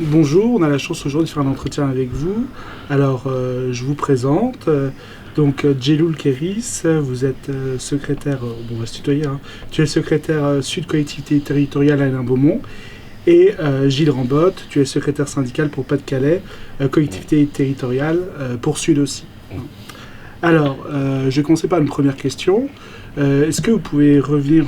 Bonjour, on a la chance aujourd'hui de faire un entretien avec vous. Alors, je vous présente. Djeloul Kéris, vous êtes secrétaire, bon, on va se tutoyer, hein. Tu es secrétaire Sud Collectivité Territoriale à Hénin-Beaumont. Et Gilles Rambotte, tu es secrétaire syndical pour Pas-de-Calais, Collectivité Territoriale pour Sud aussi. Alors, je vais commencer par une première question. Est-ce que vous pouvez revenir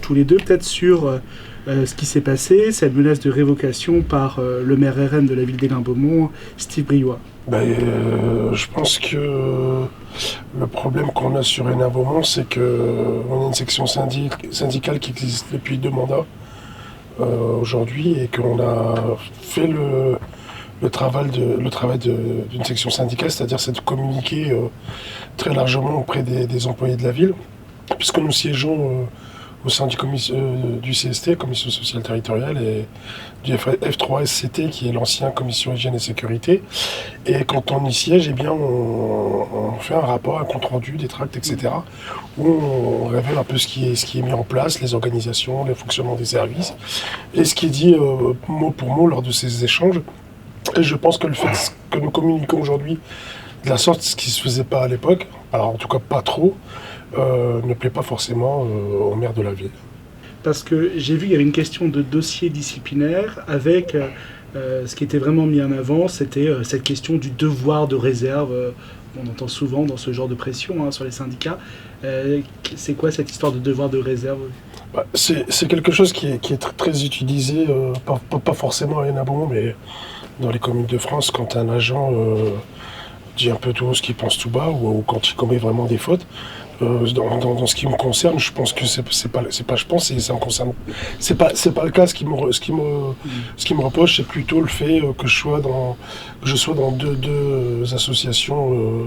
tous les deux peut-être sur ce qui s'est passé, cette menace de révocation par le maire RN de la ville d'Hénin-Beaumont, Steve Briouat? Je pense que le problème qu'on a sur Hénin-Beaumont, c'est qu'on a une section syndicale qui existe depuis 2 mandats aujourd'hui et qu'on a fait le travail d'une section syndicale, c'est-à-dire de communiquer très largement auprès des employés de la ville, puisque nous siégeons au sein du CST, Commission sociale territoriale, et du F3SCT, qui est l'ancien Commission hygiène et sécurité. Et quand on y siège, on fait un rapport, un compte-rendu, des tracts, etc., où on révèle un peu ce qui est mis en place, les organisations, le fonctionnement des services, et ce qui est dit mot pour mot lors de ces échanges. Et je pense que le fait que nous communiquons aujourd'hui de la sorte, ce qui ne se faisait pas à l'époque, alors en tout cas pas trop, ne plaît pas forcément au maire de la ville. Parce que j'ai vu qu'il y avait une question de dossier disciplinaire avec ce qui était vraiment mis en avant, c'était cette question du devoir de réserve. On entend souvent dans ce genre de pression sur les syndicats. C'est quoi cette histoire de devoir de réserve? C'est quelque chose qui est très, très utilisé, pas forcément à Hénin-Beaumont, mais dans les communes de France, quand un agent dit un peu tout haut ce qu'il pense tout bas, ou quand il commet vraiment des fautes. Dans ce qui me concerne, je pense que ça me concerne. C'est pas le cas. Ce qui me reproche, c'est plutôt le fait que je sois dans deux associations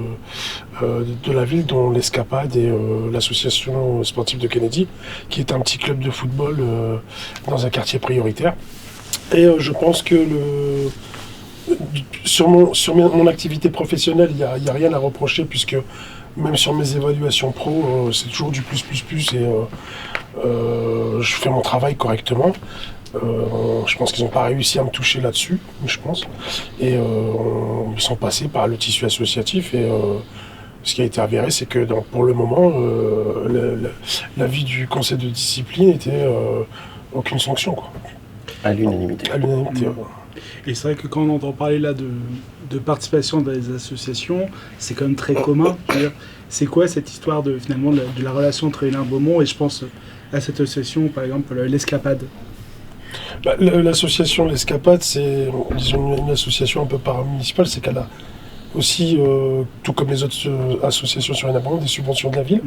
de la ville, dont l'Escapade et l'association sportive de Kennedy, qui est un petit club de football dans un quartier prioritaire. Et je pense que sur mon activité professionnelle, il y a rien à reprocher, puisque même sur mes évaluations pro, c'est toujours du plus, et je fais mon travail correctement. Je pense qu'ils n'ont pas réussi à me toucher là-dessus, je pense. Et ils sont passés par le tissu associatif, et ce qui a été avéré, c'est que pour le moment, l'avis du conseil de discipline était aucune sanction, quoi. À l'unanimité. À l'unanimité, ouais. Et c'est vrai que quand on entend parler là de participation dans les associations, c'est quand même très commun. C'est quoi cette histoire de la relation entre Hénin-Beaumont et je pense à cette association, par exemple l'Escapade? L'association L'Escapade, c'est disons, une association un peu paramunicipale, c'est qu'elle a aussi, tout comme les autres associations sur Hénin-Beaumont, des subventions de la ville.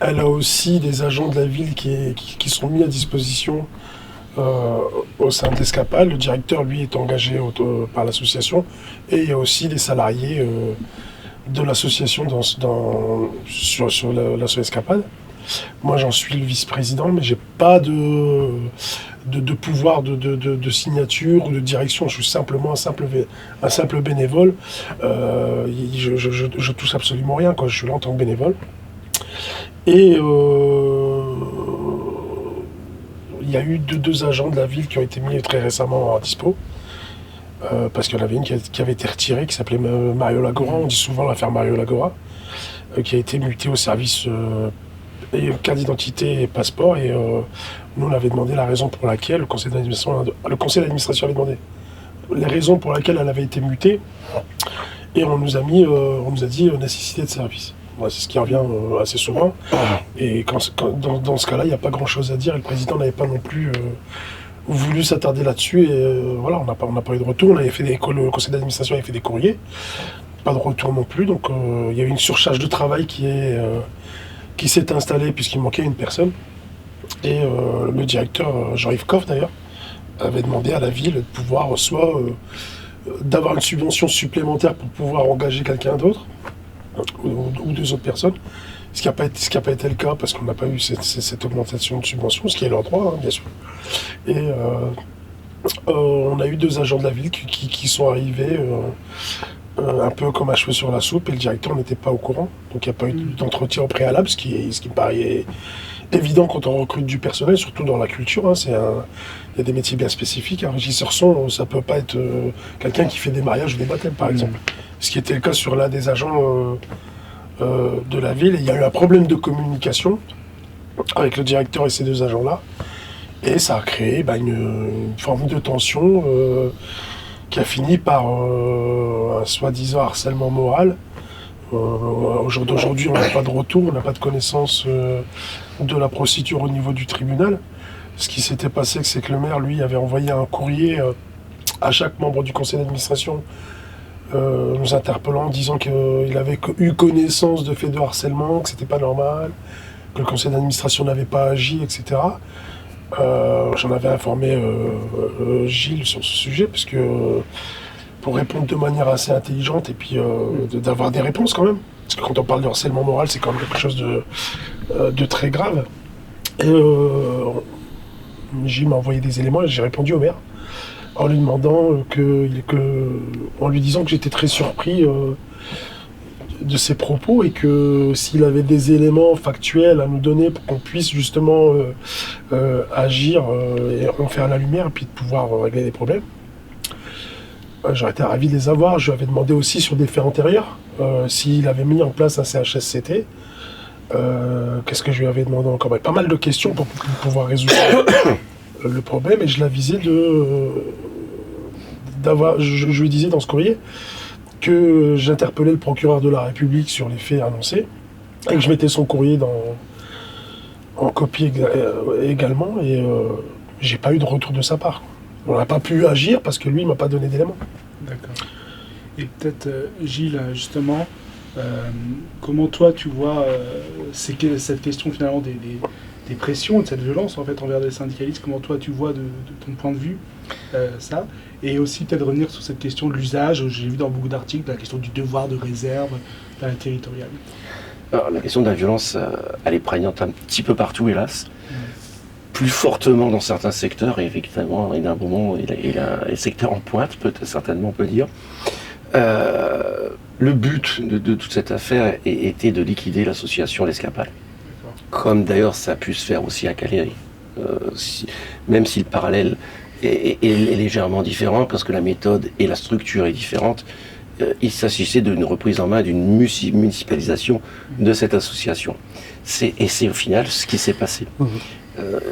Elle a aussi des agents de la ville qui sont mis à disposition au sein de l'Escapade. Le directeur, lui, est engagé par l'association, et il y a aussi des salariés de l'association sur l'Escapade. Moi, j'en suis le vice-président, mais j'ai pas de pouvoir de signature ou de direction. Je suis simplement un simple bénévole. Je touche absolument rien, quoi. Je suis là en tant que bénévole. Et il y a eu deux agents de la ville qui ont été mis très récemment à dispo, parce qu'il y en avait une qui avait été retirée, qui s'appelait Mario Lagora, on dit souvent l'affaire Mario Lagora, qui a été mutée au service carte d'identité et passeport, et nous on avait demandé la raison pour laquelle, le conseil d'administration avait demandé les raisons pour lesquelles elle avait été mutée, et on nous a dit nécessité de service. C'est ce qui revient assez souvent. Et dans ce cas-là, il n'y a pas grand-chose à dire. Et le président n'avait pas non plus voulu s'attarder là-dessus. Et voilà, on n'a pas eu de retour. Le conseil d'administration avait fait des courriers. Pas de retour non plus. Donc il y a eu une surcharge de travail qui s'est installée, puisqu'il manquait une personne. Et le directeur, Jean-Yves Coff d'ailleurs, avait demandé à la ville de pouvoir soit d'avoir une subvention supplémentaire pour pouvoir engager quelqu'un d'autre, ou deux autres personnes, ce qui n'a pas été le cas, parce qu'on n'a pas eu cette augmentation de subvention, ce qui est leur droit, bien sûr. Et on a eu deux agents de la ville qui sont arrivés un peu comme un cheveu sur la soupe, et le directeur n'était pas au courant, donc il n'y a pas eu d'entretien au préalable, ce qui me paraît évident quand on recrute du personnel, surtout dans la culture. Hein, il y a des métiers bien spécifiques. Un régisseur son, ça peut pas être quelqu'un qui fait des mariages ou des baptêmes, par exemple. Ce qui était le cas sur l'un des agents de la ville. Et il y a eu un problème de communication avec le directeur et ces deux agents-là. Et ça a créé une forme de tension qui a fini par un soi-disant harcèlement moral. Au jour d'aujourd'hui, on n'a pas de retour, on n'a pas de connaissance de la procédure au niveau du tribunal. Ce qui s'était passé, c'est que le maire, lui, avait envoyé un courrier à chaque membre du conseil d'administration nous interpellant, disant qu'il avait eu connaissance de faits de harcèlement, que c'était pas normal, que le conseil d'administration n'avait pas agi, etc. J'en avais informé Gilles sur ce sujet, parce que pour répondre de manière assez intelligente et puis d'avoir des réponses quand même. Parce que quand on parle de harcèlement moral, c'est quand même quelque chose de très grave. Et Gilles m'a envoyé des éléments et j'ai répondu au maire en lui demandant en lui disant que j'étais très surpris de ses propos et que s'il avait des éléments factuels à nous donner pour qu'on puisse justement agir et en faire la lumière et puis de pouvoir régler des problèmes. J'aurais été ravi de les avoir. Je lui avais demandé aussi sur des faits antérieurs s'il avait mis en place un CHSCT. Qu'est-ce que je lui avais demandé encore? Pas mal de questions pour pouvoir résoudre le problème. Et je l'avisais d'avoir. Je lui disais dans ce courrier que j'interpellais le procureur de la République sur les faits annoncés et que je mettais son courrier en copie également. Et j'ai pas eu de retour de sa part. On n'a pas pu agir parce que lui, il m'a pas donné d'éléments. D'accord. Et peut-être, Gilles, justement, comment toi tu vois cette question finalement des pressions, de cette violence en fait envers les syndicalistes, comment toi tu vois de ton point de vue ça, et aussi peut-être revenir sur cette question de l'usage, j'ai vu dans beaucoup d'articles, la question du devoir de réserve dans la territoriale. Alors, la question de la violence, elle est prégnante un petit peu partout, hélas. Plus fortement dans certains secteurs, et effectivement, il y a un moment, il a les secteurs en pointe, certainement on peut dire. Le but de toute cette affaire était de liquider l'association L'Escapade. Comme d'ailleurs ça a pu se faire aussi à Caléry. Même si le parallèle est légèrement différent, parce que la méthode et la structure est différente, il s'agissait d'une reprise en main, d'une municipalisation de cette association. Et c'est au final ce qui s'est passé.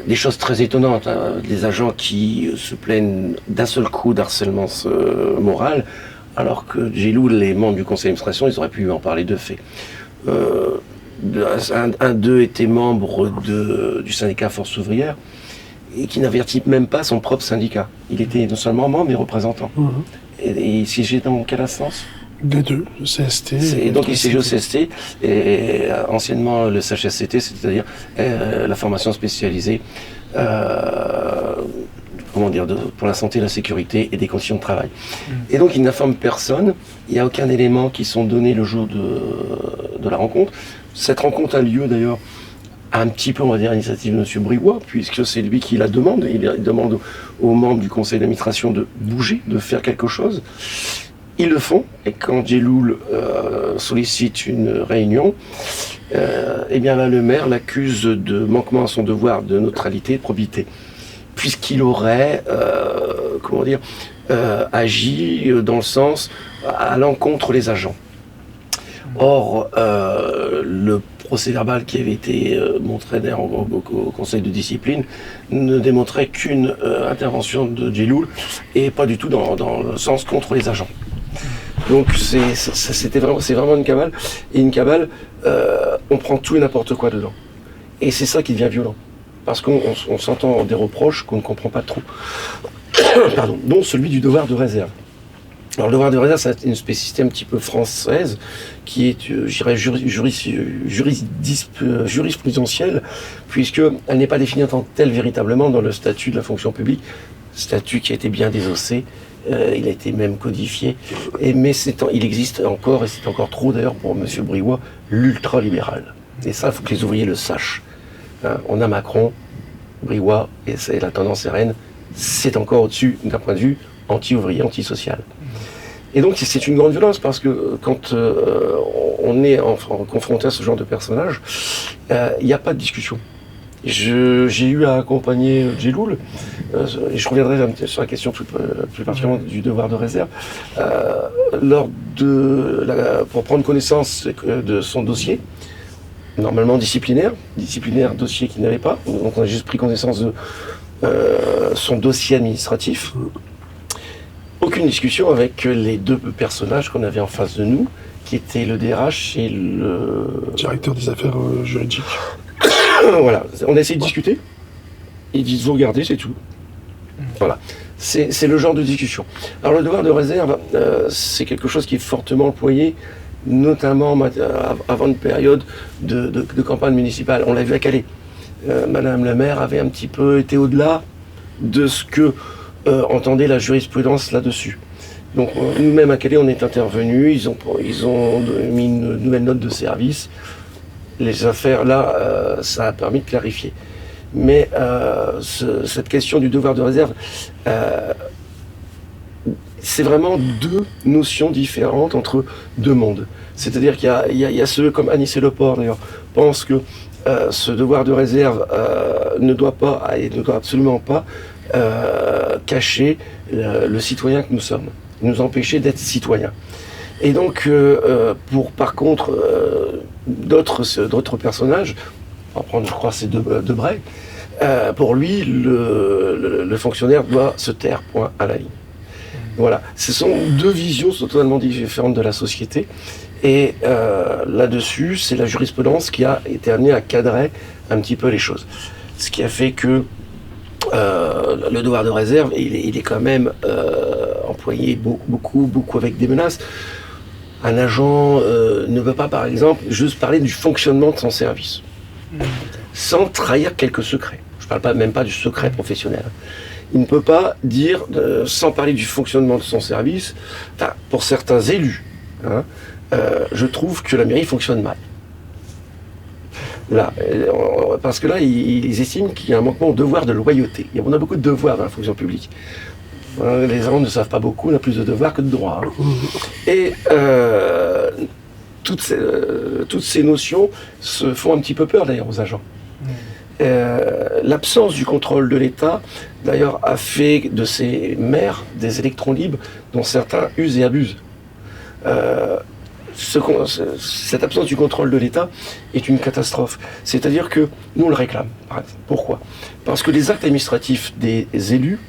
Des choses très étonnantes, hein, des agents qui se plaignent d'un seul coup d'harcèlement moral, alors que Djeloul, les membres du conseil d'administration, ils auraient pu en parler de fait. Un d'eux était membre du syndicat Force ouvrière et qui n'avertit même pas son propre syndicat. Il était non seulement membre mais représentant. Et il siégeait dans quelle instance? Des deux, le CST. Et donc il siège au CST, et anciennement le CHSCT, c'est-à-dire la formation spécialisée pour la santé, la sécurité et des conditions de travail. Et donc il n'informe personne, il n'y a aucun élément qui sont donnés le jour de la rencontre. Cette rencontre a lieu d'ailleurs un petit peu, on va dire, à l'initiative de M. Briouat, puisque c'est lui qui la demande. Il demande aux membres du conseil d'administration de bouger, de faire quelque chose. Ils le font, et quand Djeloul sollicite une réunion, eh bien là, le maire l'accuse de manquement à son devoir de neutralité et de probité, puisqu'il aurait, agi dans le sens à l'encontre des agents. Or, le procès-verbal qui avait été montré d'ailleurs au Conseil de discipline ne démontrait qu'une intervention de Djeloul et pas du tout dans le sens contre les agents. Donc c'est vraiment une cabale, et une cabale, on prend tout et n'importe quoi dedans. Et c'est ça qui devient violent, parce qu'on s'entend des reproches qu'on ne comprend pas trop. Pardon, dont celui du devoir de réserve. Alors le devoir de réserve, c'est une spécificité un petit peu française, qui est, je dirais, jurisprudentielle, puisqu'elle n'est pas définie en tant que telle véritablement dans le statut de la fonction publique, statut qui a été bien désossé. Il a été même codifié, mais il existe encore, et c'est encore trop d'ailleurs pour M. Briouat, l'ultra-libéral. Et ça, il faut que les ouvriers le sachent. On a Macron, Briouat, et la tendance RN, c'est encore au-dessus d'un point de vue anti-ouvrier, anti-social. Et donc c'est une grande violence, parce que quand on est confronté à ce genre de personnage, il n'y a pas de discussion. J'ai eu à accompagner Djeloul, et je reviendrai sur la question plus particulièrement du devoir de réserve, pour prendre connaissance de son dossier, normalement disciplinaire dossier qu'il n'avait pas, donc on a juste pris connaissance de son dossier administratif. Aucune discussion avec les deux personnages qu'on avait en face de nous, qui étaient le DRH et le directeur des affaires juridiques. Voilà, on a essayé de discuter. Ils disent vous regardez, c'est tout. Voilà, c'est le genre de discussion. Alors le devoir de réserve, c'est quelque chose qui est fortement employé, notamment avant une période de campagne municipale. On l'a vu à Calais. Madame la maire avait un petit peu été au-delà de ce que entendait la jurisprudence là-dessus. Donc nous-mêmes à Calais, on est intervenus, ils ont mis une nouvelle note de service. Les affaires là, ça a permis de clarifier. Mais cette question du devoir de réserve, c'est vraiment deux notions différentes entre deux mondes. C'est-à-dire qu'il y a ceux comme Anis et Leport d'ailleurs pensent que ce devoir de réserve ne doit absolument pas cacher le citoyen que nous sommes, nous empêcher d'être citoyens. Et donc, par contre, d'autres personnages, on va prendre, je crois, c'est Debray, pour lui, le fonctionnaire doit se taire, point à la ligne. Voilà, ce sont deux visions totalement différentes de la société. Et là-dessus, c'est la jurisprudence qui a été amenée à cadrer un petit peu les choses. Ce qui a fait que le devoir de réserve, il est quand même employé beaucoup avec des menaces. Un agent ne veut pas, par exemple, juste parler du fonctionnement de son service, sans trahir quelques secrets. Je ne parle même pas du secret professionnel. Il ne peut pas dire, sans parler du fonctionnement de son service, pour certains élus, je trouve que la mairie fonctionne mal. Là, parce que là, ils estiment qu'il y a un manquement au devoir de loyauté. On a beaucoup de devoirs dans la fonction publique. Les gens ne savent pas beaucoup, on a plus de devoirs que de droits. Et toutes ces notions se font un petit peu peur d'ailleurs aux agents. L'absence du contrôle de l'État, d'ailleurs, a fait de ces maires des électrons libres dont certains usent et abusent. Cette absence du contrôle de l'État est une catastrophe. C'est-à-dire que nous, on le réclame. Pourquoi ? Parce que les actes administratifs des élus,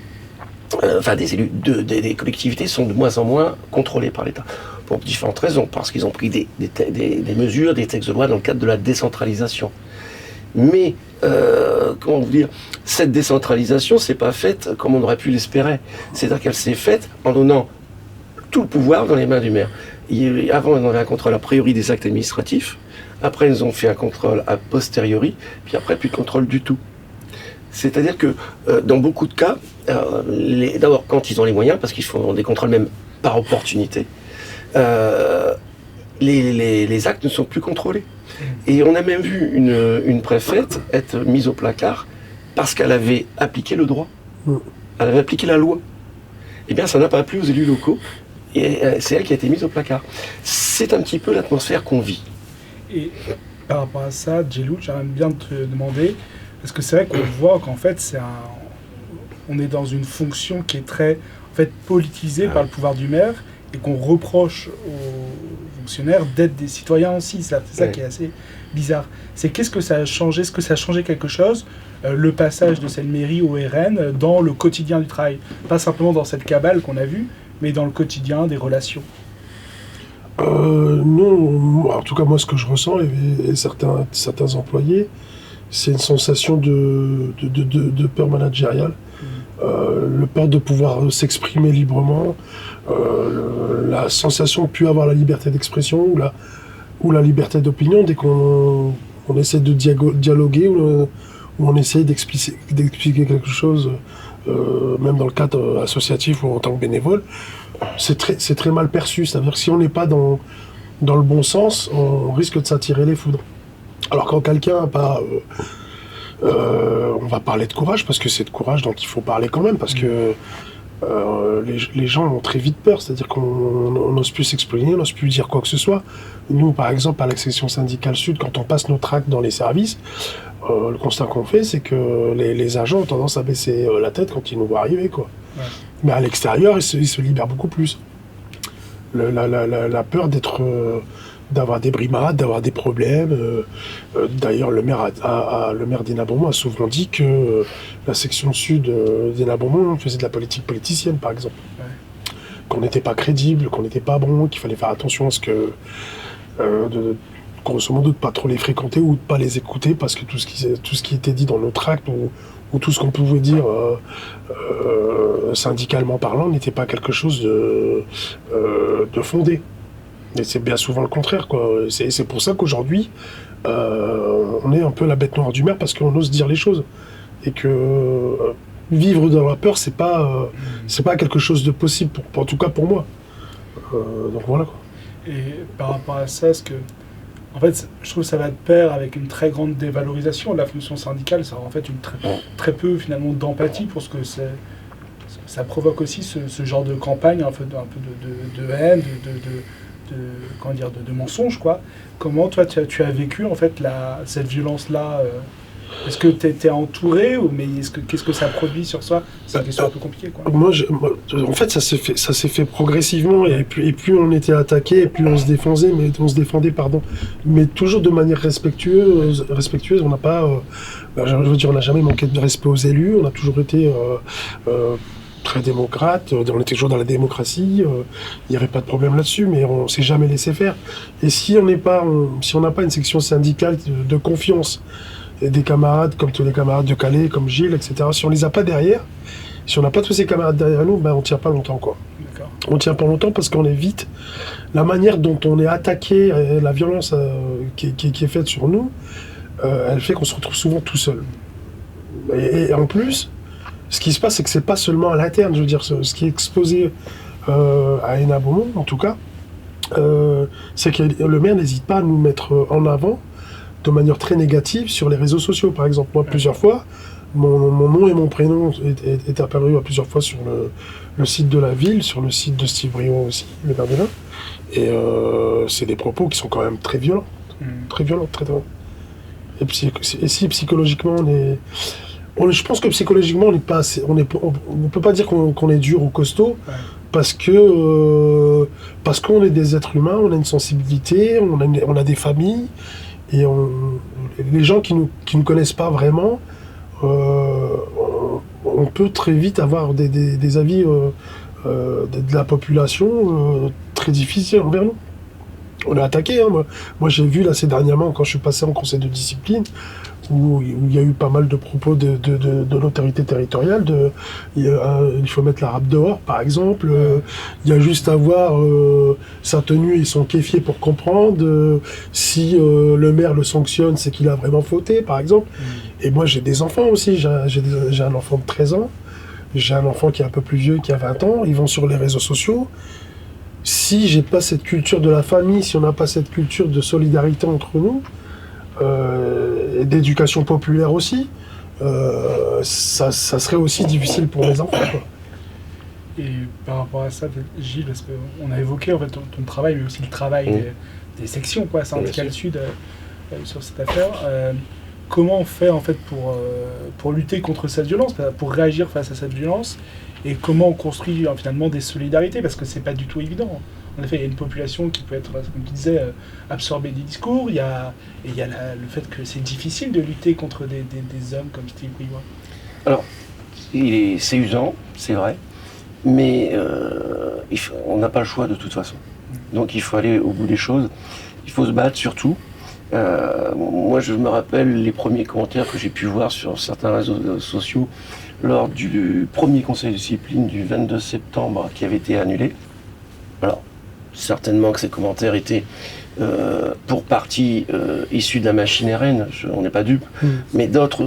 des collectivités sont de moins en moins contrôlés par l'État. Pour différentes raisons. Parce qu'ils ont pris des mesures, des textes de loi dans le cadre de la décentralisation. Mais, comment vous dire, cette décentralisation, c'est pas faite comme on aurait pu l'espérer. C'est-à-dire qu'elle s'est faite en donnant tout le pouvoir dans les mains du maire. Avant, on avait un contrôle a priori des actes administratifs. Après, ils ont fait un contrôle a posteriori. Puis après, plus de contrôle du tout. C'est-à-dire que dans beaucoup de cas, d'abord quand ils ont les moyens, parce qu'ils font des contrôles même par opportunité, les actes ne sont plus contrôlés. Et on a même vu une préfète être mise au placard parce qu'elle avait appliqué le droit. Elle avait appliqué la loi. Eh bien, ça n'a pas plu aux élus locaux. Et c'est elle qui a été mise au placard. C'est un petit peu l'atmosphère qu'on vit. Et par rapport à ça, Djeloul, j'aimerais bien te demander, parce que c'est vrai qu'on voit qu'en fait, on est dans une fonction qui est très politisée par le pouvoir du maire et qu'on reproche aux fonctionnaires d'être des citoyens aussi. C'est ça qui est assez bizarre. C'est qu'est-ce que ça a changé ? Est-ce que ça a changé quelque chose, le passage de cette mairie au RN dans le quotidien du travail ? Pas simplement dans cette cabale qu'on a vue, mais dans le quotidien des relations. Non, en tout cas moi ce que je ressens, et certains employés, c'est une sensation de peur managériale, le peur de pouvoir s'exprimer librement, la sensation de ne plus avoir la liberté d'expression ou la liberté d'opinion dès qu'on essaie de dialoguer ou on essaie d'expliquer quelque chose, même dans le cadre associatif ou en tant que bénévole. C'est très mal perçu, c'est-à-dire que si on n'est pas dans le bon sens, on risque de s'attirer les foudres. Alors quand quelqu'un n'a pas... on va parler de courage, parce que c'est de courage dont il faut parler quand même, parce que les gens ont très vite peur, c'est-à-dire qu'on n'ose plus s'exprimer, on n'ose plus dire quoi que ce soit. Nous, par exemple, à la section syndicale Sud, quand on passe nos tracts dans les services, le constat qu'on fait, c'est que les agents ont tendance à baisser la tête quand ils nous voient arriver, quoi. Ouais. Mais à l'extérieur, ils se libèrent beaucoup plus. La peur d'avoir des brimades, d'avoir des problèmes. D'ailleurs, le maire d'Hénin-Beaumont a souvent dit que la section sud d'Hénin-Beaumont faisait de la politique politicienne, par exemple. Ouais. Qu'on n'était pas crédible, qu'on n'était pas bon, qu'il fallait faire attention à ce que... grosso modo, de pas trop les fréquenter ou de pas les écouter, parce que tout ce qui était dit dans nos tracts ou tout ce qu'on pouvait dire syndicalement parlant n'était pas quelque chose de fondé. Et c'est bien souvent le contraire, quoi. C'est pour ça qu'aujourd'hui, on est un peu la bête noire du maire, parce qu'on ose dire les choses. Et que vivre dans la peur, c'est pas quelque chose de possible, en tout cas pour moi. Donc voilà, quoi. Et par rapport à ça, est-ce que... En fait, je trouve que ça va de pair avec une très grande dévalorisation de la fonction syndicale. Ça a en fait très peu, finalement, d'empathie pour ce que c'est. Ça provoque aussi ce genre de campagne, un peu de haine, de mensonge, quoi. Comment, toi, tu as vécu, en fait, cette violence-là Est-ce que tu étais entouré, mais qu'est-ce que ça produit sur soi? C'est une question un peu compliquée, quoi. En fait, ça s'est fait progressivement, et plus on était attaqué, et plus on se défendait, mais toujours de manière respectueuse. On n'a pas, je veux dire, on n'a jamais manqué de respect aux élus. On a toujours été très démocrate. On était toujours dans la démocratie. Il n'y avait pas de problème là-dessus, mais on s'est jamais laissé faire. Et si on n'a pas une section syndicale de confiance, et des camarades, comme tous les camarades de Calais, comme Gilles, etc. Si on les a pas derrière, si on n'a pas tous ces camarades derrière nous, on tient pas longtemps, quoi. D'accord. On tient pas longtemps parce qu'on évite la manière dont on est attaqué, la violence qui est faite sur nous, elle fait qu'on se retrouve souvent tout seul. Et en plus, ce qui se passe, c'est que c'est pas seulement à l'interne, je veux dire, ce qui est exposé à Hénin-Beaumont, en tout cas, c'est que le maire n'hésite pas à nous mettre en avant de manière très négative sur les réseaux sociaux. Par exemple, moi, plusieurs fois, mon nom et mon prénom est apparu plusieurs fois sur le site de la ville, sur le site de Steve Brion aussi, le maire d'Hénin. Et c'est des propos qui sont quand même très violents. Très violents, très violents. Et si psychologiquement, je pense que psychologiquement, on ne peut pas dire qu'on est dur ou costaud, parce qu'on est des êtres humains, on a une sensibilité, on a des familles. Et les gens qui nous connaissent pas vraiment, on peut très vite avoir des avis de la population très difficiles envers nous. On est attaqué, hein. Moi j'ai vu là ces dernièrement, quand je suis passé en conseil de discipline, où il y a eu pas mal de propos de l'autorité territoriale, il faut mettre l'arabe dehors, par exemple, il y a juste à voir sa tenue et son kéfier pour comprendre, si le maire le sanctionne, c'est qu'il a vraiment fauté, par exemple. Et moi j'ai des enfants aussi, j'ai un enfant de 13 ans, j'ai un enfant qui est un peu plus vieux, qui a 20 ans, ils vont sur les réseaux sociaux. Si j'ai pas cette culture de la famille, si on n'a pas cette culture de solidarité entre nous, et d'éducation populaire aussi, ça serait aussi difficile pour les enfants, quoi. Et par rapport à ça, Gilles, parce qu'on a évoqué en fait ton travail, mais aussi le travail des sections, quoi, syndicales Sud sur cette affaire. Comment on fait en fait pour lutter contre cette violence, pour réagir face à cette violence, et comment on construit finalement des solidarités, parce que c'est pas du tout évident. En effet, il y a une population qui peut être, comme tu disais, absorbée des discours. Il y a le fait que c'est difficile de lutter contre des hommes comme Steve Briouat. Alors, c'est usant, c'est vrai, mais on n'a pas le choix de toute façon. Donc il faut aller au bout des choses. Il faut se battre surtout. Moi, je me rappelle les premiers commentaires que j'ai pu voir sur certains réseaux sociaux lors du premier conseil de discipline du 22 septembre qui avait été annulé. Alors, certainement que ces commentaires étaient pour partie issus de la machine RN, on n'est pas dupes, mais d'autres,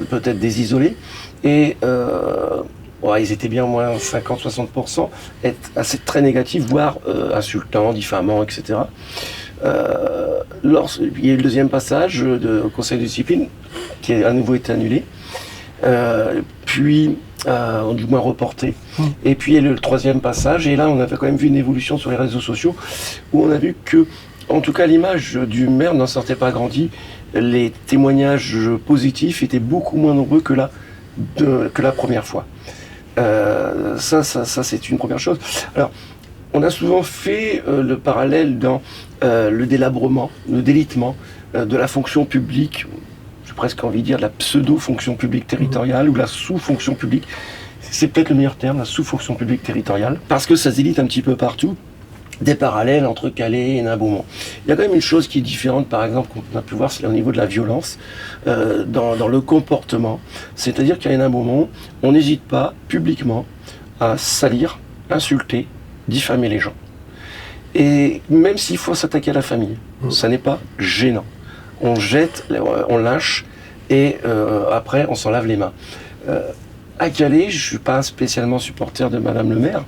peut-être des isolés. Et ils étaient bien au moins 50-60%, être assez très négatifs, voire insultants, diffamants, etc. Il y a eu le deuxième passage au conseil de discipline qui a à nouveau été annulé. puis du moins reporté. Et puis le troisième passage, et là on avait quand même vu une évolution sur les réseaux sociaux, où on a vu que, en tout cas, l'image du maire n'en sortait pas grandi. Les témoignages positifs étaient beaucoup moins nombreux que la première fois. Ça c'est une première chose. Alors, on a souvent fait le parallèle dans le délabrement, le délitement de la fonction publique, j'ai presque envie de dire de la pseudo-fonction publique territoriale ou la sous-fonction publique. C'est peut-être le meilleur terme, la sous-fonction publique territoriale, parce que ça se délite un petit peu partout. Des parallèles entre Calais et Nain-Beaumont. Il y a quand même une chose qui est différente, par exemple, qu'on a pu voir, c'est au niveau de la violence, dans le comportement. C'est-à-dire qu'à Nain-Beaumont, on n'hésite pas publiquement à salir, insulter, diffamer les gens. Et même s'il faut s'attaquer à la famille, ça n'est pas gênant. On jette, on lâche, et après, on s'en lave les mains. À Calais, je ne suis pas spécialement supporter de Madame le maire.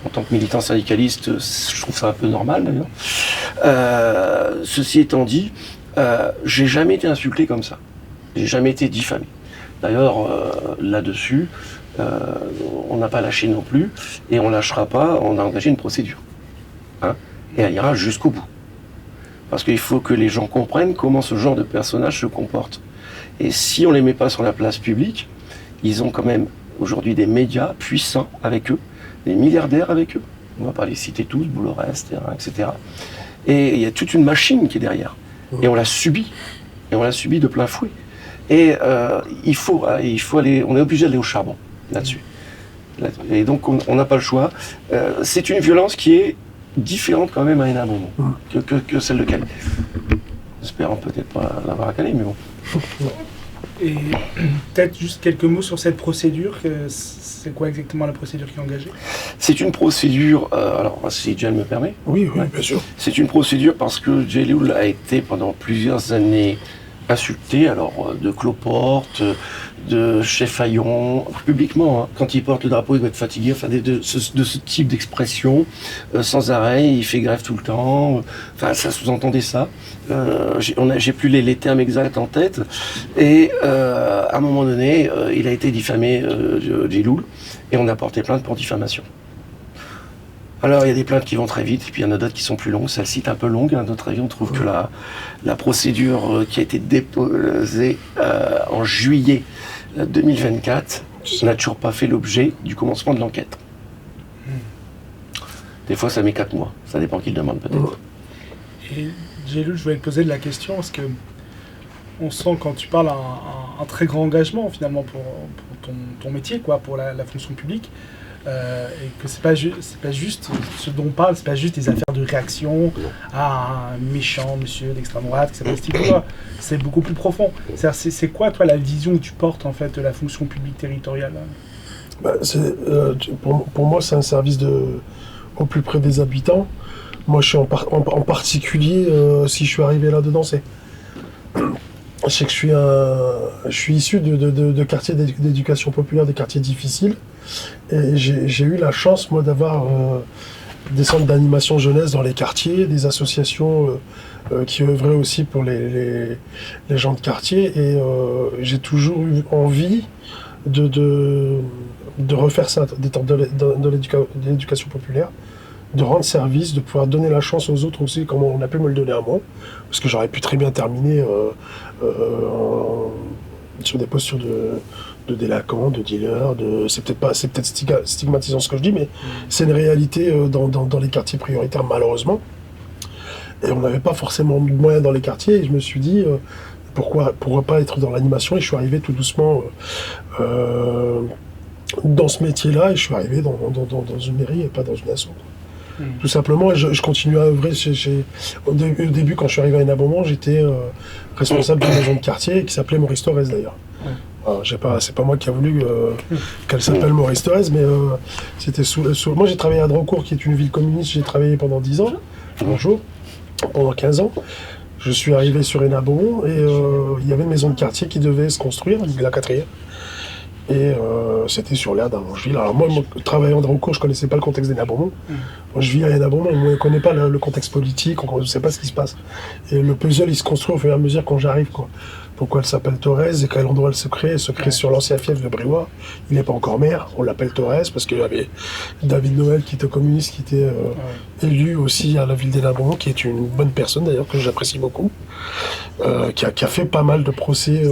En tant que militant syndicaliste, je trouve ça un peu normal d'ailleurs. Ceci étant dit, j'ai jamais été insulté comme ça. J'ai jamais été diffamé. D'ailleurs, là-dessus, on n'a pas lâché non plus, et on lâchera pas. On a engagé une procédure, et elle ira jusqu'au bout. Parce qu'il faut que les gens comprennent comment ce genre de personnage se comporte. Et si on les met pas sur la place publique, ils ont quand même aujourd'hui des médias puissants avec eux, des milliardaires avec eux. On va pas les citer tous, Bollorès, etc. Et il y a toute une machine qui est derrière. Et on l'a subi. Et on l'a subi de plein fouet. Et il faut aller, on est obligé d'aller au charbon là-dessus. Et donc on n'a pas le choix. C'est une violence qui est différente quand même à Nain-Beaumont que celle de Calais. J'espère peut-être pas l'avoir à Calais, mais bon. Et peut-être juste quelques mots sur cette procédure. C'est quoi exactement la procédure qui est engagée ? C'est une procédure, alors si Jel me permet. Oui, bien sûr. C'est une procédure parce que Jeloul a été pendant plusieurs années insulté, alors de cloporte, de chef haillon, publiquement. Quand il porte le drapeau, il doit être fatigué, enfin de ce type d'expression, sans arrêt, il fait grève tout le temps, enfin ça sous-entendait ça. J'ai plus les termes exacts en tête, et à un moment donné, il a été diffamé, Jeloul, et on a porté plainte pour diffamation. Alors il y a des plaintes qui vont très vite, et puis il y en a d'autres qui sont plus longues. Celle-ci est un peu longue, à notre avis, on trouve que la procédure qui a été déposée en juillet 2024 n'a toujours pas fait l'objet du commencement de l'enquête. Des fois ça met 4 mois, ça dépend qui le demande peut-être. Et Jeloul, je voulais te poser de la question, parce que on sent quand tu parles un très grand engagement finalement pour ton métier, quoi, pour la fonction publique. Et que c'est pas juste ce dont on parle, c'est pas juste des affaires de réaction à un méchant monsieur d'extrême droite qui s'appelle Steve Boulot. C'est beaucoup plus profond. C'est quoi, toi, la vision que tu portes en fait de la fonction publique territoriale ? Pour moi, c'est un service au plus près des habitants. Moi, je suis en particulier, si je suis arrivé là-dedans, c'est que je suis issu de quartiers d'éducation populaire, des quartiers difficiles. Et j'ai eu la chance, moi, d'avoir des centres d'animation jeunesse dans les quartiers, des associations qui œuvraient aussi pour les gens de quartier. Et j'ai toujours eu envie de refaire ça, d'être dans l'éducation populaire, de rendre service, de pouvoir donner la chance aux autres aussi, comme on a pu me le donner à moi. Parce que j'aurais pu très bien terminer sur des postures de délinquants, de dealers, c'est peut-être stigmatisant ce que je dis, mais c'est une réalité dans les quartiers prioritaires, malheureusement. Et on n'avait pas forcément de moyens dans les quartiers, et je me suis dit, pourquoi pas être dans l'animation, et je suis arrivé tout doucement dans ce métier-là, et je suis arrivé dans une mairie et pas dans une asso. Tout simplement, et je continue à œuvrer au début, quand je suis arrivé à Nain-Beaumont, j'étais responsable d'une maison de quartier qui s'appelait Maurice Thorez d'ailleurs. C'est pas moi qui a voulu qu'elle s'appelle Maurice Thorez, mais c'était moi j'ai travaillé à Drancourt, qui est une ville communiste, j'ai travaillé pendant 10 ans, bonjour, pendant 15 ans. Je suis arrivé sur Nain-Beaumont et il y avait une maison de quartier qui devait se construire, la 4e. Et c'était sur l'aire d'Avangeville. Alors moi, travaillant dans Drancourt, je ne connaissais pas le contexte des Nain-Beaumont. Moi, je vis à Nain-Beaumont, on ne connaît pas le contexte politique, on ne sait pas ce qui se passe. Et le puzzle, il se construit au fur et à mesure quand j'arrive, quoi. pourquoi elle s'appelle Thorez et quel endroit elle se crée. Elle se crée sur l'ancien fief de Briouat. Il n'est pas encore maire, on l'appelle Thorez parce qu'il y avait David Noël qui était communiste, qui était élu aussi à la ville d'Hénin-Beaumont, qui est une bonne personne d'ailleurs, que j'apprécie beaucoup, qui a fait pas mal de procès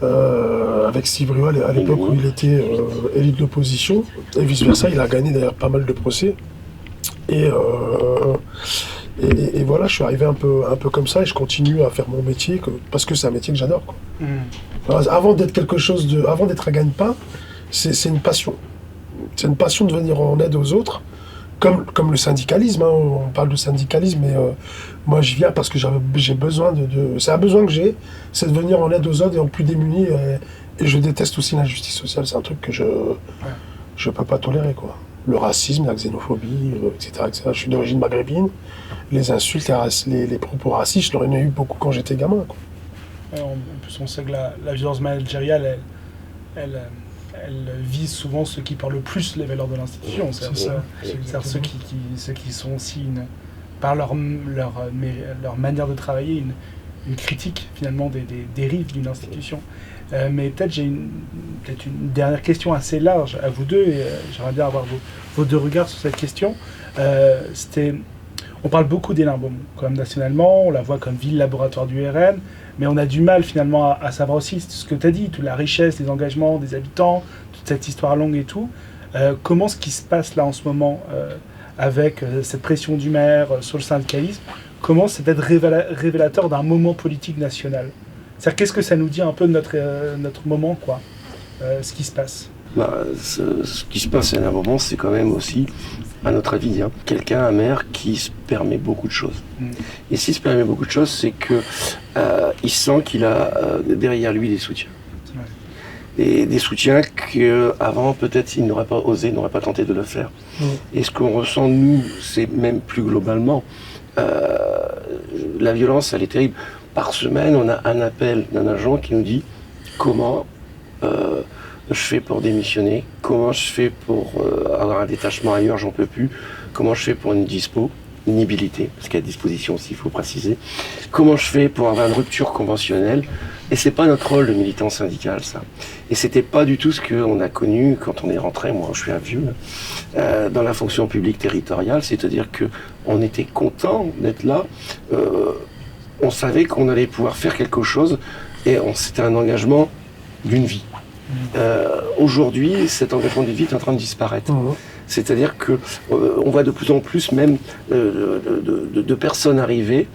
avec Steve Briouat à l'époque où il était élu de l'opposition, et vice-versa. Il a gagné d'ailleurs pas mal de procès. Et voilà, je suis arrivé un peu comme ça et je continue à faire mon métier parce que c'est un métier que j'adore, quoi. Alors, avant d'être un gagne-pain, c'est une passion. C'est une passion de venir en aide aux autres, comme le syndicalisme, hein. On parle de syndicalisme, mais moi je viens parce que j'ai besoin c'est un besoin que j'ai, c'est de venir en aide aux autres et aux plus démunis. Et je déteste aussi l'injustice sociale, c'est un truc que je peux pas tolérer, quoi. Le racisme, la xénophobie, etc., etc. Je suis d'origine maghrébine. Les insultes, les propos racistes, je leur ai eu beaucoup quand j'étais gamin, quoi. En plus, on sait que la violence managériale, elle vise souvent ceux qui parlent le plus les valeurs de l'institution. C'est-à-dire ceux qui sont aussi, par leur manière de travailler, une critique finalement des dérives d'une institution. Mais peut-être j'ai une dernière question assez large à vous deux, et j'aimerais bien avoir vos deux regards sur cette question. On parle beaucoup d'Hénin-Beaumont, quand même nationalement, on la voit comme ville laboratoire du RN, mais on a du mal finalement à savoir aussi ce que tu as dit, toute la richesse, les engagements des habitants, toute cette histoire longue et tout. Comment ce qui se passe là en ce moment avec cette pression du maire sur le syndicalisme, comment c'est d'être révélateur d'un moment politique national? C'est-à-dire, qu'est-ce que ça nous dit un peu de notre moment, quoi, ce qui se passe? Ce qui se passe à un moment, c'est quand même aussi, à notre avis, hein, un maire qui se permet beaucoup de choses. Et s'il se permet beaucoup de choses, c'est que il sent qu'il a derrière lui des soutiens. Et des soutiens qu'avant, peut-être, il n'aurait pas osé, n'aurait pas tenté de le faire. Et ce qu'on ressent, nous, c'est même plus globalement, la violence, elle est terrible. Par semaine, on a un appel d'un agent qui nous dit comment je fais pour démissionner, comment je fais pour avoir un détachement ailleurs, j'en peux plus, comment je fais pour une disponibilité, parce qu'il y a disposition aussi, il faut préciser, comment je fais pour avoir une rupture conventionnelle. Et c'est pas notre rôle de militant syndical, ça. Et c'était pas du tout ce qu'on a connu quand on est rentré, moi je suis un vieux, dans la fonction publique territoriale, c'est-à-dire qu'on était content d'être là. On savait qu'on allait pouvoir faire quelque chose et c'était un engagement d'une vie. Aujourd'hui, cet engagement d'une vie est en train de disparaître. C'est-à-dire qu'on voit de plus en plus même de personnes arriver.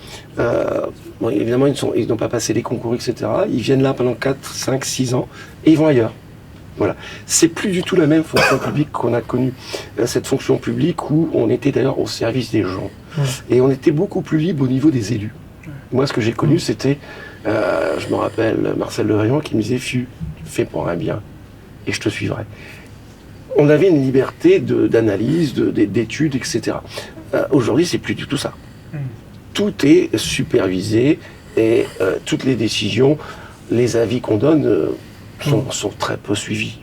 Bon, évidemment, ils n'ont pas passé les concours, etc. Ils viennent là pendant 4, 5, 6 ans et ils vont ailleurs. Voilà. C'est plus du tout la même fonction publique qu'on a connue. Cette fonction publique où on était d'ailleurs au service des gens. Et on était beaucoup plus libre au niveau des élus. Moi, ce que j'ai connu, c'était, je me rappelle, Marcel Levaillant qui me disait « fais pour un bien et je te suivrai ». On avait une liberté d'analyse, d'études, etc. Aujourd'hui, c'est plus du tout ça. Tout est supervisé et toutes les décisions, les avis qu'on donne sont très peu suivis.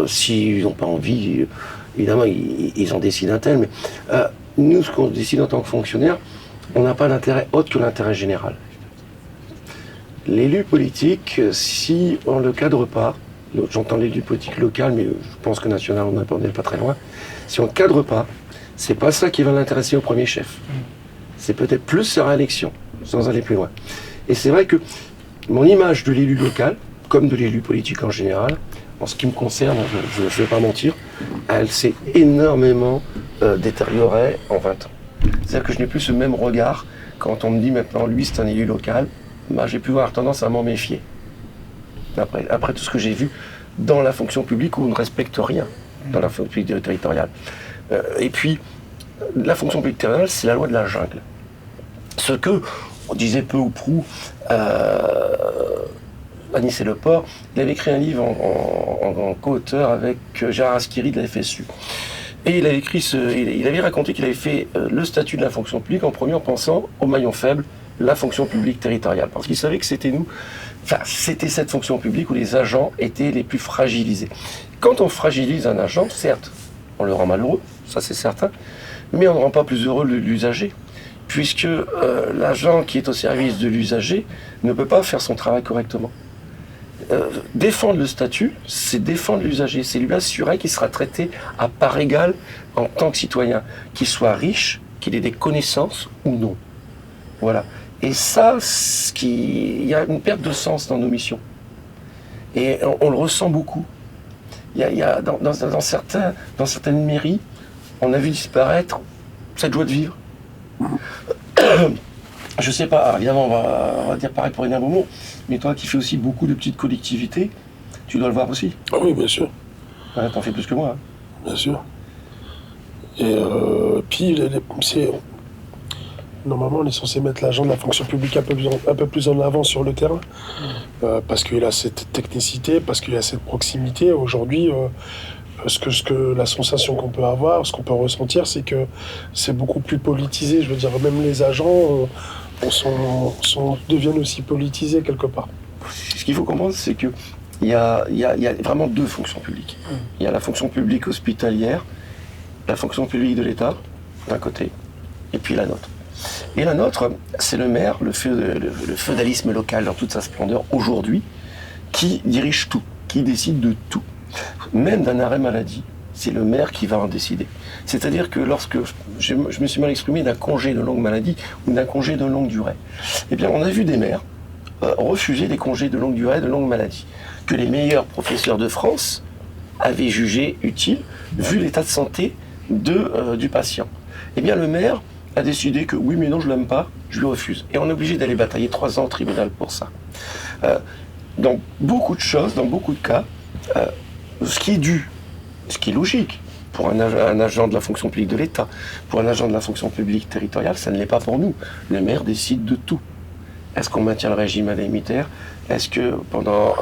S'ils n'ont pas envie, évidemment, ils en décident un tel. Mais nous, ce qu'on décide en tant que fonctionnaire, on n'a pas d'intérêt autre que l'intérêt général. L'élu politique, si on ne le cadre pas, j'entends l'élu politique local, mais je pense que national, on n'est pas très loin, si on ne cadre pas, c'est pas ça qui va l'intéresser au premier chef. C'est peut-être plus sa réélection, sans aller plus loin. Et c'est vrai que mon image de l'élu local, comme de l'élu politique en général, en ce qui me concerne, je ne vais pas mentir, elle s'est énormément détériorée en 20 ans. C'est-à-dire que je n'ai plus ce même regard quand on me dit maintenant, lui c'est un élu local, bah, j'ai pu avoir tendance à m'en méfier. Après tout ce que j'ai vu dans la fonction publique où on ne respecte rien dans la fonction publique territoriale. Et puis, la fonction publique territoriale, c'est la loi de la jungle. Ce que, on disait peu ou prou, Anis et Le Port, il avait écrit un livre en co-auteur avec Gérard Askiri de la FSU. Et il avait raconté qu'il avait fait le statut de la fonction publique en premier en pensant au maillon faible, la fonction publique territoriale. Parce qu'il savait que c'était c'était cette fonction publique où les agents étaient les plus fragilisés. Quand on fragilise un agent, certes, on le rend malheureux, ça c'est certain, mais on ne rend pas plus heureux l'usager. puisque l'agent qui est au service de l'usager ne peut pas faire son travail correctement. Défendre le statut, c'est défendre l'usager, c'est lui assurer qu'il sera traité à part égale en tant que citoyen, qu'il soit riche, qu'il ait des connaissances ou non. Voilà. Et ça, il y a une perte de sens dans nos missions. Et on le ressent beaucoup. Il y a dans certaines mairies, on a vu disparaître cette joie de vivre. Je sais pas, évidemment, on va dire pareil pour Hénin Beaumont, mais toi qui fais aussi beaucoup de petites collectivités, tu dois le voir aussi. Ah oui, bien sûr. Ouais, t'en fais plus que moi. Hein. Bien sûr. Et puis, normalement, on est censé mettre l'agent de la fonction publique un peu plus en avant sur le terrain, parce qu'il a cette technicité, parce qu'il a cette proximité. Aujourd'hui, la sensation qu'on peut avoir, ce qu'on peut ressentir, c'est que c'est beaucoup plus politisé. Je veux dire, même les agents deviennent aussi politisés quelque part. Ce qu'il faut comprendre, c'est qu'il y a vraiment deux fonctions publiques. Il y a la fonction publique hospitalière, la fonction publique de l'État, d'un côté, et puis la nôtre. Et la nôtre, c'est le maire, le feudalisme local dans toute sa splendeur aujourd'hui, qui dirige tout, qui décide de tout. Même d'un arrêt maladie, c'est le maire qui va en décider. C'est-à-dire que lorsque je me suis mal exprimé d'un congé de longue maladie ou d'un congé de longue durée, eh bien on a vu des maires refuser des congés de longue durée, de longue maladie, que les meilleurs professeurs de France avaient jugé utile, vu l'état de santé du patient. Eh bien le maire a décidé que oui mais non je l'aime pas, je lui refuse. Et on est obligé d'aller batailler 3 ans au tribunal pour ça. Dans beaucoup de choses, dans beaucoup de cas, ce qui est dû, ce qui est logique pour un agent de la fonction publique de l'État, pour un agent de la fonction publique territoriale, ça ne l'est pas pour nous. Le maire décide de tout. Est-ce qu'on maintient le régime indemnitaire? Est-ce que pendant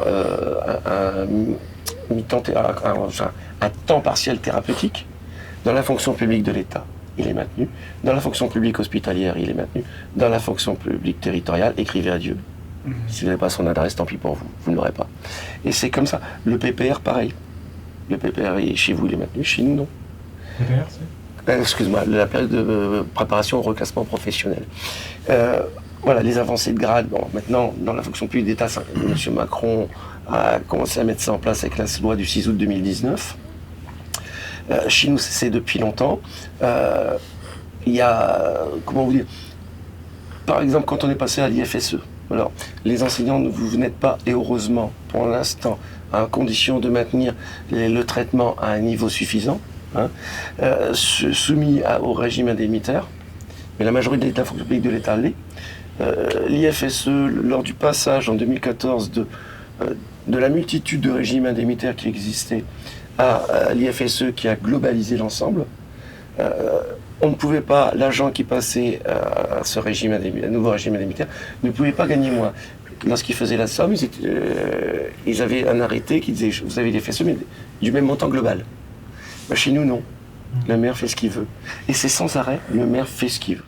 un temps partiel thérapeutique, dans la fonction publique de l'État, il est maintenu. Dans la fonction publique hospitalière, il est maintenu. Dans la fonction publique territoriale, écrivez à Dieu. Si vous n'avez pas son adresse, tant pis pour vous, vous ne l'aurez pas. Et c'est comme ça. Le PPR, pareil. Le PPR, chez vous, il est maintenu, chez nous, non. PPR, c'est excuse-moi, la période de préparation au reclassement professionnel. Voilà, les avancées de grade. Bon, maintenant, dans la fonction publique d'État, M. Macron a commencé à mettre ça en place avec la loi du 6 août 2019. Chez nous, c'est depuis longtemps. Il y a, comment vous dire, par exemple, quand on est passé à l'IFSE, alors, les enseignants, vous n'êtes pas, et heureusement, pour l'instant, à condition de maintenir le traitement à un niveau suffisant, hein, soumis au régime indemnitaire, mais la majorité de la fonction publique de l'État l'est. L'IFSE, lors du passage en 2014 de la multitude de régimes indemnitaires qui existaient à l'IFSE qui a globalisé l'ensemble, on ne pouvait pas, l'agent qui passait à ce régime un nouveau régime indemnitaire, ne pouvait pas gagner moins. Lorsqu'ils faisaient la somme, ils avaient un arrêté qui disait vous avez des FSE, mais du même montant global. Chez nous, non. Le maire fait ce qu'il veut. Et c'est sans arrêt, le maire fait ce qu'il veut.